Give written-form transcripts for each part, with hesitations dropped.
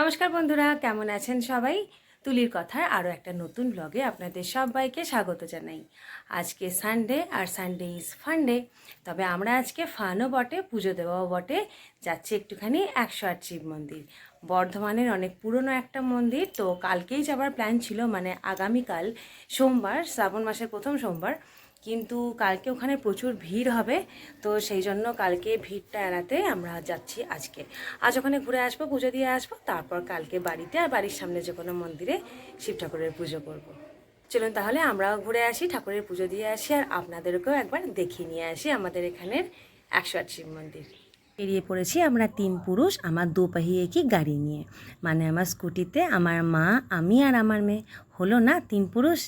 নমস্কার বন্ধুরা, কেমন আছেন সবাই? তুলির কথার আরও একটা নতুন ব্লগে আপনাদের সবাইকে স্বাগত জানাই। আজকে সানডে আর সানডে ইজ ফান্ডে। তবে আমরা আজকে ফানও বটে, পুজো দেওয়াও বটে। যাচ্ছি একটুখানি 108 শিব মন্দির, বর্ধমানের অনেক পুরনো একটা মন্দির। তো কালকেই যাবার প্ল্যান ছিল, মানে আগামীকাল সোমবার, শ্রাবণ মাসের প্রথম সোমবার, কিন্তু কালকে ওখানে প্রচুর ভিড় হবে। তো সেই জন্য কালকে ভিড়টা এড়াতে আমরা যাচ্ছি আজ ওখানে ঘুরে আসবো, পুজো দিয়ে আসবো, তারপর কালকে বাড়িতে আর বাড়ির সামনে যে কোনো মন্দিরে শিব ঠাকুরের পুজো করব। চলুন তাহলে আমরাও ঘুরে আসি, ঠাকুরের পুজো দিয়ে আসি, আর আপনাদেরকেও একবার দেখিয়ে নিয়ে আসি আমাদের এখানের 108 শিব মন্দির। বেরিয়ে পড়েছি আমরা 3 পুরুষ আমার দুপাহিয়ে কি গাড়ি নিয়ে, মানে আমার স্কুটিতে আমার মা, আমি আর আমার মেয়ে। হলো না 3 পুরুষ।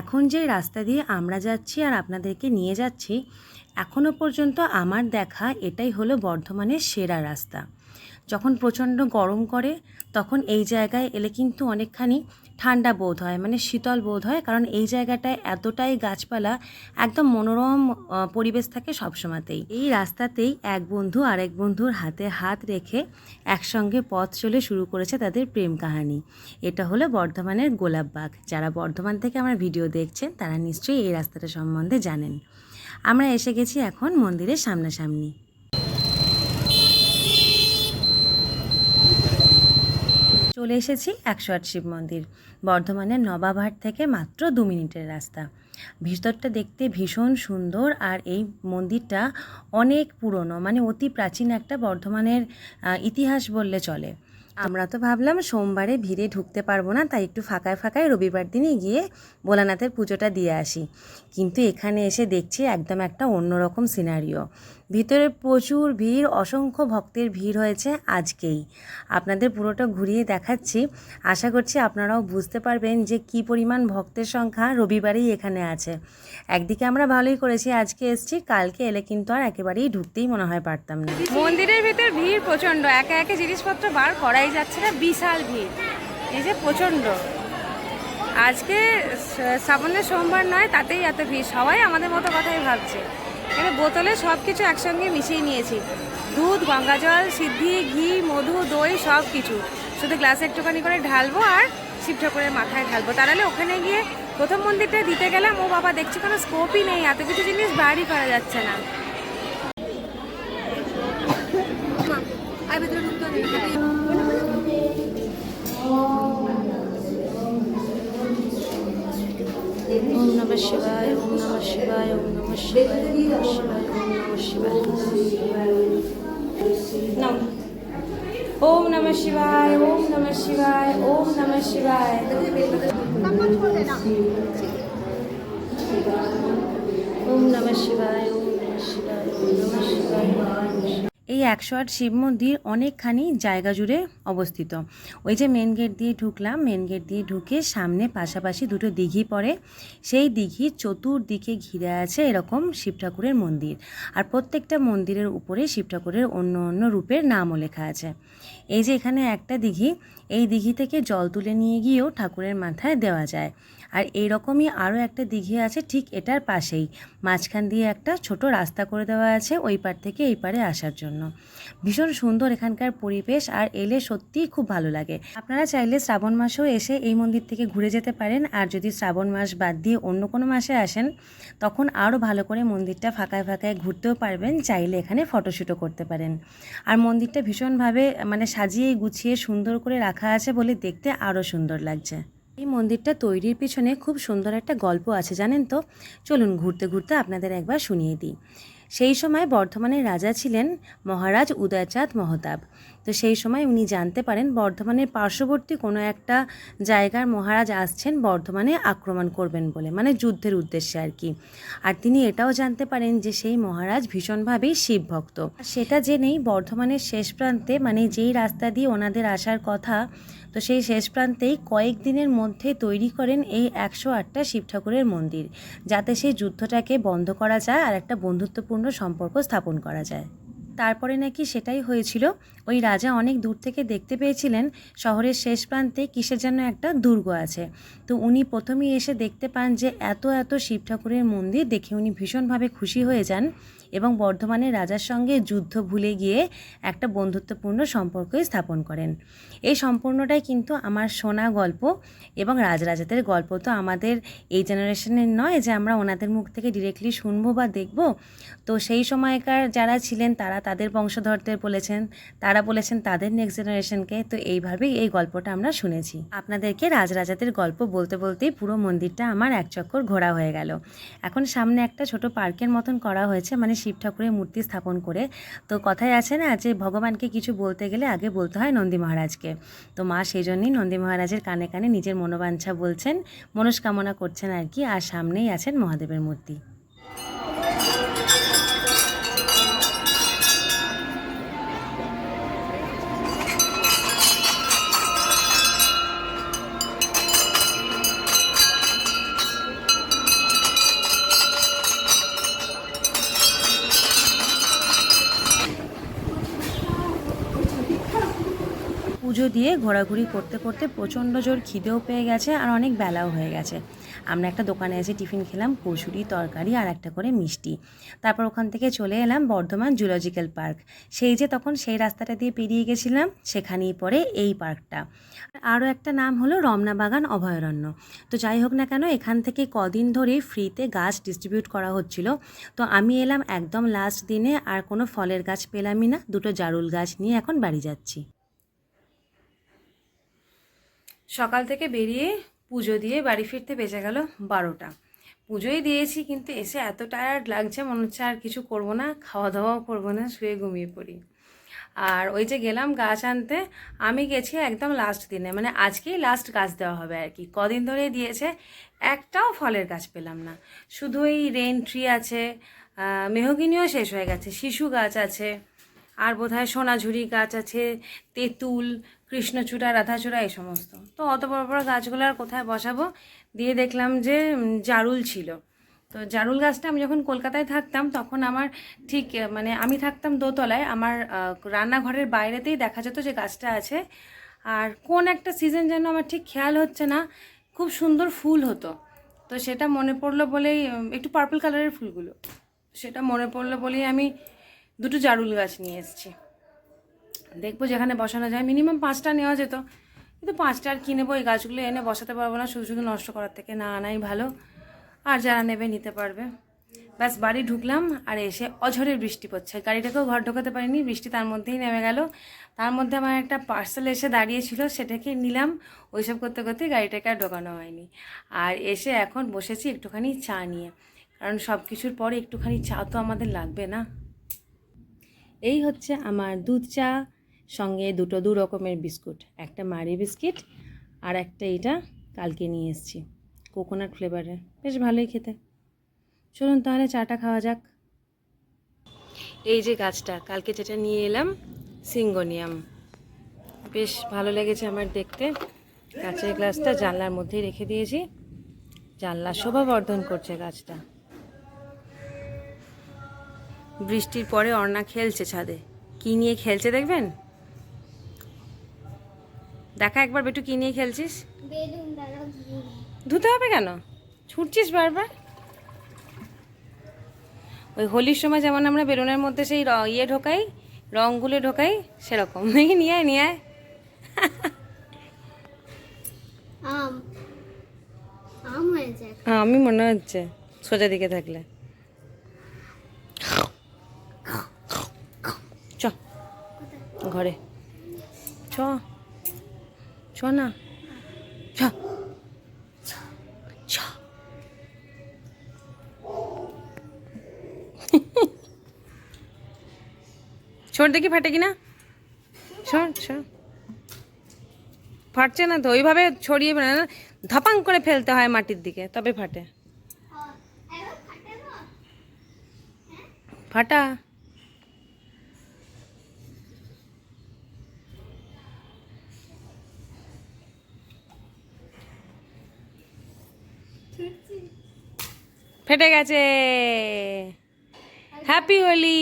এখন যে রাস্তা দিয়ে আমরা যাচ্ছি আর আপনাদেরকে নিয়ে যাচ্ছি, এখনও পর্যন্ত আমার দেখা এটাই হলো বর্ধমানের সেরা রাস্তা। যখন প্রচণ্ড গরম করে তখন এই জায়গায় এলে কিন্তু অনেকখানি ঠান্ডা বোধ হয়, মানে শীতল বোধ হয়, কারণ এই জায়গাটায় এতটাই গাছপালা, একদম মনোরম পরিবেশ থাকে সবসময়তেই। এই রাস্তাতেই এক বন্ধু আরেক বন্ধুর হাতে হাত রেখে একসঙ্গে পথ চলে শুরু করেছে তাদের প্রেম কাহিনী। এটা হলো বর্ধমানের গোলাপবাগ। যারা বর্ধমান থেকে আমার ভিডিও দেখছেন তারা নিশ্চয়ই এই রাস্তাটা সম্বন্ধে জানেন। আমরা এসে গেছি এখন মন্দিরের সামনাসামনি। চলে এসেছি 108 শিব মন্দির, বর্ধমানের নবাবহাট থেকে মাত্র 2 মিনিটের রাস্তা। ভিতরটা দেখতে ভীষণ সুন্দর, আর এই মন্দিরটা অনেক পুরনো, মানে অতি প্রাচীন একটা বর্ধমানের ইতিহাস বললে চলে। আমরা তো ভাবলাম সোমবারে ভিড়ে ঢুকতে পারবো না, তাই একটু ফাঁকায় ফাঁকায় রবিবার দিনই গিয়ে ভোলানাথের পুজোটা দিয়ে আসি। কিন্তু এখানে এসে দেখছি একদম একটা অন্যরকম সিনারিও। ভিতরে প্রচুর ভিড়, অসংখ্য ভক্তের ভিড় হয়েছে আজকেই। আপনাদের পুরোটা ঘুরিয়ে দেখাচ্ছি, আশা করছি আপনারাও বুঝতে পারবেন যে কী পরিমাণ ভক্তের সংখ্যা রবিবারেই এখানে আছে। একদিকে আমরা ভালোই করেছি আজকে এসেছি, কালকে এলে কিন্তু আর একেবারেই ঢুকতেই মনে হয় পারতাম না। মন্দিরের ভিতর ভিড় প্রচণ্ড, একে একে জিনিসপত্র বার করাই যাচ্ছে না, বিশাল ভিড়। এই যে প্রচণ্ড, আজকে শ্রাবণের সোমবার নয় তাতেই এত ভিড়। সবাই আমাদের মতো কথাই ভাবছে। এখানে বোতলে সব কিছু একসঙ্গে মিশিয়ে নিয়েছি, দুধ, গঙ্গাজল, সিদ্ধি, ঘি, মধু, দই, সব কিছু। শুধু গ্লাসে একটুখানি করে ঢালবো আর শিব ঠাকুরের মাথায় ঢালবো। তাহলে ওখানে গিয়ে প্রথম মন্দিরটা দিতে গেলাম, ও বাবা দেখছি কোনো স্কোপই নেই, এত কিছু জিনিস বাড়ি করা যাচ্ছে না। ওম নমঃ শিবায়, ওম নমঃ শিবায়, ওম নমঃ শিবায়, ওম নমঃ শিবায়, ওম নমঃ শিবায়। ওম নমঃ শিবায়, ওম নমঃ শিবায়, ওম নমঃ শিবায়। ওম নমঃ শিবায়, ওম নমঃ শিবায়, ওম নমঃ শিবায়। এই 108 শিব মন্দির অনেকখানি জায়গা জুড়ে অবস্থিত। ওই যে মেন গেট দিয়ে ঢুকলাম, মেন গেট দিয়ে ঢুকে সামনে পাশাপাশি দুটো দিঘি পড়ে, সেই দিঘির চতুর্দিকে ঘিরে আছে এরকম শিব ঠাকুরের মন্দির। আর প্রত্যেকটা মন্দিরের উপরে শিব ঠাকুরের অন্য অন্য রূপের নামও লেখা আছে। এই যে এখানে একটা দিঘি, এই দিঘি থেকে জল তুলে নিয়ে গিয়েও ঠাকুরের মাথায় দেওয়া যায়। আর এইরকমই আরও একটা দিঘি আছে ঠিক এটার পাশেই, মাঝখান দিয়ে একটা ছোট রাস্তা করে দেওয়া আছে ওই পার থেকে এই পারে আসার জন্য। ভীষণ সুন্দর এখানকার পরিবেশ, আর এলে সত্যিই খুব ভালো লাগে। আপনারা চাইলে শ্রাবণ মাসেও এসে এই মন্দির থেকে ঘুরে যেতে পারেন, আর যদি শ্রাবণ মাস বাদ দিয়ে অন্য কোনো মাসে আসেন তখন আরও ভালো করে মন্দিরটা ফাঁকায় ফাঁকায় ঘুরতেও পারবেন, চাইলে এখানে ফটোশ্যুটও করতে পারেন। আর মন্দিরটা ভীষণভাবে মানে সাজিয়ে গুছিয়ে সুন্দর করে রাখা আছে বলে দেখতে আরও সুন্দর লাগছে। এই মন্দিরটা তৈরির পিছনে খুব সুন্দর একটা গল্প আছে, জানেন তো? চলুন ঘুরতে ঘুরতে আপনাদের একবার শুনিয়ে দিই। সেই সময় বর্ধমানের রাজা ছিলেন মহারাজ উদয়চাঁদ মহতাব। তো সেই সময় উনি জানতে পারেন বর্ধমানের পার্শ্ববর্তী কোনো একটা জায়গার মহারাজ আসছেন বর্ধমানে আক্রমণ করবেন বলে, মানে যুদ্ধের উদ্দেশ্যে আর কি। আর তিনি এটাও জানতে পারেন যে সেই মহারাজ ভীষণভাবেই শিব ভক্ত। সেটা জেনেই বর্ধমানের শেষ প্রান্তে, মানে যেই রাস্তা দিয়ে ওনাদের আসার কথা, তো সেই শেষ প্রান্তেই কয়েকদিনের মধ্যে তৈরি করেন এই 108টা শিব ঠাকুরের মন্দির, যাতে সেই যুদ্ধটাকে বন্ধ করা যায় আর একটা বন্ধুত্বপূর্ণ সম্পর্ক স্থাপন করা যায়। তারপরে নাকি সেটাই হয়েছিল। ওই রাজা অনেক দূর থেকে দেখতে পেয়েছিলেন শহরের শেষ প্রান্তে কিসের যেন একটা দুর্গ আছে। তো উনি প্রথমেই এসে দেখতে পান যে এত এত শিব ঠাকুরের মন্দির, দেখে উনি ভীষণভাবে খুশি হয়ে যান এবং বর্ধমানের রাজার সঙ্গে যুদ্ধ ভুলে গিয়ে একটা বন্ধুত্বপূর্ণ সম্পর্কই স্থাপন করেন। এই সম্পূর্ণটাই কিন্তু আমার শোনা গল্প, এবং রাজরাজাদের গল্প তো আমাদের এই জেনারেশনের নয় যে আমরা ওনাদের মুখ থেকে ডিরেক্টলি শুনবো বা দেখব। তো সেই সময়কার যারা ছিলেন তারা তাদের বংশধরদের বলেছেন, তারা বলেছেন তাদের নেক্সট জেনারেশনকে। তো এইভাবেই এই গল্পটা আমরা শুনেছি। আপনাদেরকে রাজরাজাদের গল্প বলতে বলতেই পুরো মন্দিরটা আমার এক চক্কর ঘোরা হয়ে গেল। এখন সামনে একটা ছোট পার্কের মতন করা হয়েছে, মানে শিব ঠাকুরের মূর্তি স্থাপন করে। তো কথাই আছে না যে ভগবানকে কিছু বলতে গেলে আগে বলতে হয় নন্দী মহারাজকে। তো মা সেই জন্যই নন্দী মহারাজের কানে কানে নিজের মনোবাঞ্ছা বলছেন, মনস্কামনা করছেন আর কি। আর সামনেই আছেন মহাদেবের মূর্তি। পুজো দিয়ে ঘোরাঘুরি করতে করতে প্রচণ্ড জোর খিদেও পেয়ে গেছে, আর অনেক বেলাও হয়ে গেছে। আমরা একটা দোকানে এসে টিফিন খেলাম, কচুরি, তরকারি আর একটা করে মিষ্টি। তারপর ওখান থেকে চলে এলাম বর্ধমান জুলজিক্যাল পার্ক। সেই যে তখন সেই রাস্তাটা দিয়ে পেরিয়ে গেছিলাম, সেখানেই পড়ে এই পার্কটা। আরও একটা নাম হলো রমনা বাগান অভয়ারণ্য। তো যাই হোক না কেন, এখান থেকে কদিন ধরেই ফ্রিতে গাছ ডিস্ট্রিবিউট করা হচ্ছিল। তো আমি এলাম একদম লাস্ট দিনে, আর কোনো ফলের গাছ পেলামই না। দুটো জারুল গাছ নিয়ে এখন বাড়ি যাচ্ছি। সকাল থেকে বেরিয়ে পুজো দিয়ে বাড়ি ফিরতে বেজে গেল 12টা। পুজোই দিয়েছি, কিন্তু এসে এত টায়ার্ড লাগছে, মনে হচ্ছে আর কিছু করবো না, খাওয়া দাওয়াও করবো না, শুয়ে ঘুমিয়ে পড়ি। আর ওই যে গেলাম গাছ আনতে, আমি গেছি একদম লাস্ট দিনে, মানে আজকেই লাস্ট গাছ দেওয়া হবে আর কি। কদিন ধরে দিয়েছে, একটাও ফলের গাছ পেলাম না। শুধু এই রেন ট্রি আছে, মেহগিনিও শেষ হয়ে গেছে, শিশু গাছ আছে, আর বোধহয় সোনাঝুরি গাছ আছে, তেঁতুল, কৃষ্ণচূড়া, রাধাচূড়া, এই সমস্ত। তো অত বড় বড় গাছগুলো আর কোথায় বসাবো, দিয়ে দেখলাম যে জারুল ছিল। তো জারুল গাছটা আমি যখন কলকাতায় থাকতাম তখন আমার ঠিক মানে আমি থাকতাম দোতলায়, আমার রান্নাঘরের বাইরেতেই দেখা যেত যে গাছটা আছে। আর কোন একটা সিজন যেন আমার ঠিক খেয়াল হচ্ছে না, খুব সুন্দর ফুল হতো। তো সেটা মনে পড়লো বলেই, একটু পার্পল কালারের ফুলগুলো, সেটা মনে পড়লো বলেই আমি দুটো জারুল গাছ নিয়ে এসেছি। দেখবো যেখানে বসানো যায়। মিনিমাম 5টা নেওয়া যেত, কিন্তু 5টা আর কি নেবো, এই গাছগুলো এনে বসাতে পারবো না, শুধু শুধু নষ্ট করার থেকে না আনাই ভালো। আর যারা নেবে নিতে পারবে। ব্যাস বাড়ি ঢুকলাম, আর এসে অঝরের বৃষ্টি পড়ছে। গাড়িটাকেও ঘর ঢোকাতে পারিনি, বৃষ্টি তার মধ্যেই নেমে গেল। তার মধ্যে আমার একটা পার্সেল এসে দাঁড়িয়েছিল, সেটাকে নিলাম। ওইসব করতে করতে গাড়িটাকে আর ঢোকানো হয়নি। আর এসে এখন বসেছি একটুখানি চা নিয়ে, কারণ সব কিছুর পরে একটুখানি চা তো আমাদের লাগবে না। এই হচ্ছে আমার দুধ চা, সঙ্গে দুটো দু রকমের বিস্কুট, একটা মারি বিস্কিট আর একটা এটা কালকে নিয়ে এসেছি কোকোনাট ফ্লেভারের, বেশ ভালোই খেতে। চলুন তাহলে চাটা খাওয়া যাক। এই যে গাছটা কালকে যেটা নিয়ে এলাম, সিঙ্গোনিয়াম, বেশ ভালো লেগেছে আমার দেখতে। কাঁচের গ্লাসটা জানলার মধ্যেই রেখে দিয়েছি, জানলা শোভা বর্ধন করছে গাছটা। বৃষ্টির পরে অর্ণা খেলছে ছাদে, কি নিয়ে খেলছে দেখবেন, দেখা একবার বেটু কি নিয়ে খেলছিস। ধুতে হবে কেন, ছুটছিস বারবার। ওই হোলির সময় যেমন আমরা বেলুনের মধ্যে সেই ইয়ে ঢোকাই, রঙগুলো ঢোকাই, সেরকম নাকি নিয়ে আয় নিয়ে আয়। আমি মনে হচ্ছে সোজা দিকে থাকলে। চ ঘরে চ, চ না, চ চ। ছোট দেখি ফাটে কিনা, ছোট ছোট ফাটছে না তো, ওইভাবে ছড়িয়ে না, ধাপাং করে ফেলতে হয় মাটির দিকে, তবে ফাটে। ফাটা ফেটে গেছে। হ্যাপি হোলি।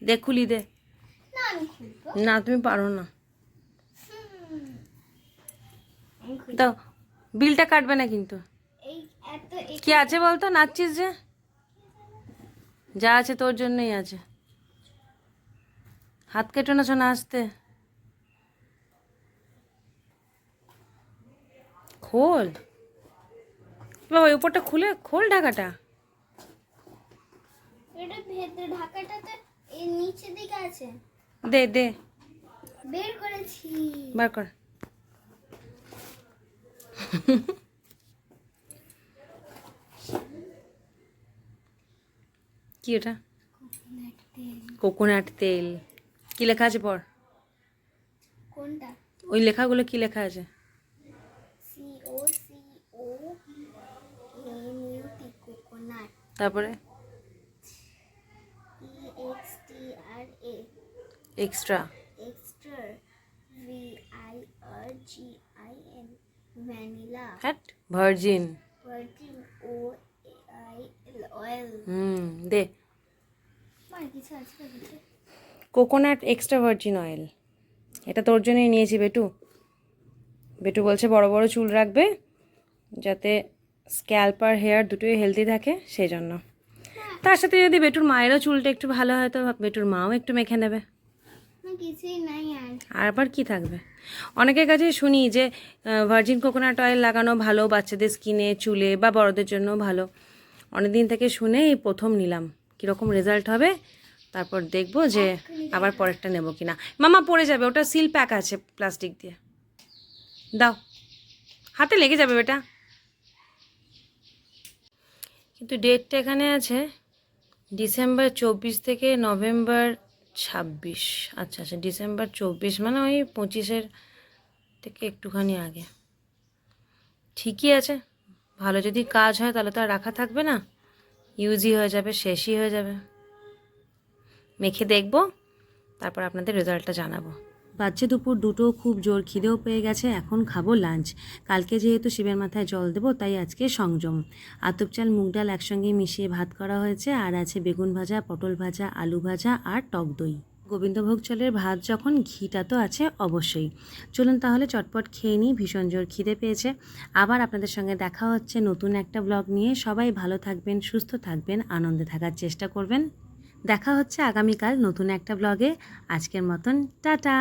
দে খুলি দে। না তুমি পারো না, দাও, বিলটা কাটবে না কিন্তু। এত কি আছে বলতো, নাচছিস যে? যা আছে তোর জন্যই আছে। হাত কেটে না শোনা, আসতে খোল বাবা, ওই উপরটা খুলে খোল ঢাকাটা। এটা ভেতরে ঢাকাটাতে এই নিচের দিকে আছে। দে দে, বের করেছি। বার কর। কি এটা? কোকোনাট তেল। কি লেখা আছে পড়। কোনটা? ওই লেখাগুলো কি লেখা আছে? COCONUT coconut. তারপরে EXTRA extra. Extra VIRGIN vanilla hat virgin. Virgin oil. দে। মানে কিছু আছে কিছু। কোকোনাট এক্সট্রা ভার্জিন অয়েল, এটা তোর জন্যই নিয়েছি বেটু। বেটু বলছে বড় বড় চুল রাখবে যাতে স্ক্যাল্প আর হেয়ার দুটোই হেলদি থাকে, সেই জন্য। তার সাথে যদি বেটুর মায়েরও চুলটা একটু ভালো হয় তো বেটুর মাও একটু মেখে নেবে। কিছুই নাই আর। আর আবার কি থাকবে? অনেকের কাছে শুনি যে ভার্জিন কোকোনাট অয়েল লাগানো ভালো বাচ্চাদের স্কিনে, চুলে বা বড়দের জন্য ভালো। অনেক দিন থেকে শুনে এই প্রথম নিলাম, কীরকম রেজাল্ট হবে তারপর দেখবো যে আবার পরেরটা নেব কিনা। মামা পড়ে যাবে, ওটা সিল প্যাক আছে প্লাস্টিক দিয়ে। দাও, হাতে লেগে যাবে বেটা। কিন্তু ডেটটা এখানে আছে ডিসেম্বর 24 থেকে নভেম্বর 26। আচ্ছা আচ্ছা, ডিসেম্বর 24 মানে ওই 25-এর থেকে একটুখানি আগে। ঠিকই আছে, ভালো যদি কাজ হয় তাহলে তো আর রাখা থাকবে না, ইউজই হয়ে যাবে, শেষই হয়ে যাবে। মেখে দেখবো, তারপর আপনাদের রেজাল্টটা জানাবো। বাজছে দুপুর 2টো, খুব জোর খিদেও পেয়ে গেছে, এখন খাবো লাঞ্চ। কালকে যেহেতু শিবের মাথায় জল দেবো তাই আজকে সংযম। আতপ চাল মুগ ডাল একসঙ্গে মিশিয়ে ভাত করা হয়েছে, আর আছে বেগুন ভাজা, পটল ভাজা, আলু ভাজা আর টক দই। গোবিন্দভোগ চালের ভাত যখন, ঘিটা তো আছে অবশ্যই। চলুন তাহলে চটপট খেয়ে নিই, ভীষণ জোর খিদে পেয়েছে। আবার আপনাদের সঙ্গে দেখা হচ্ছে নতুন একটা ব্লগ নিয়ে। সবাই ভালো থাকবেন, সুস্থ থাকবেন, আনন্দে থাকার চেষ্টা করবেন। দেখা হচ্ছে আগামীকাল নতুন একটা ব্লগে। আজকের মতন টাটা।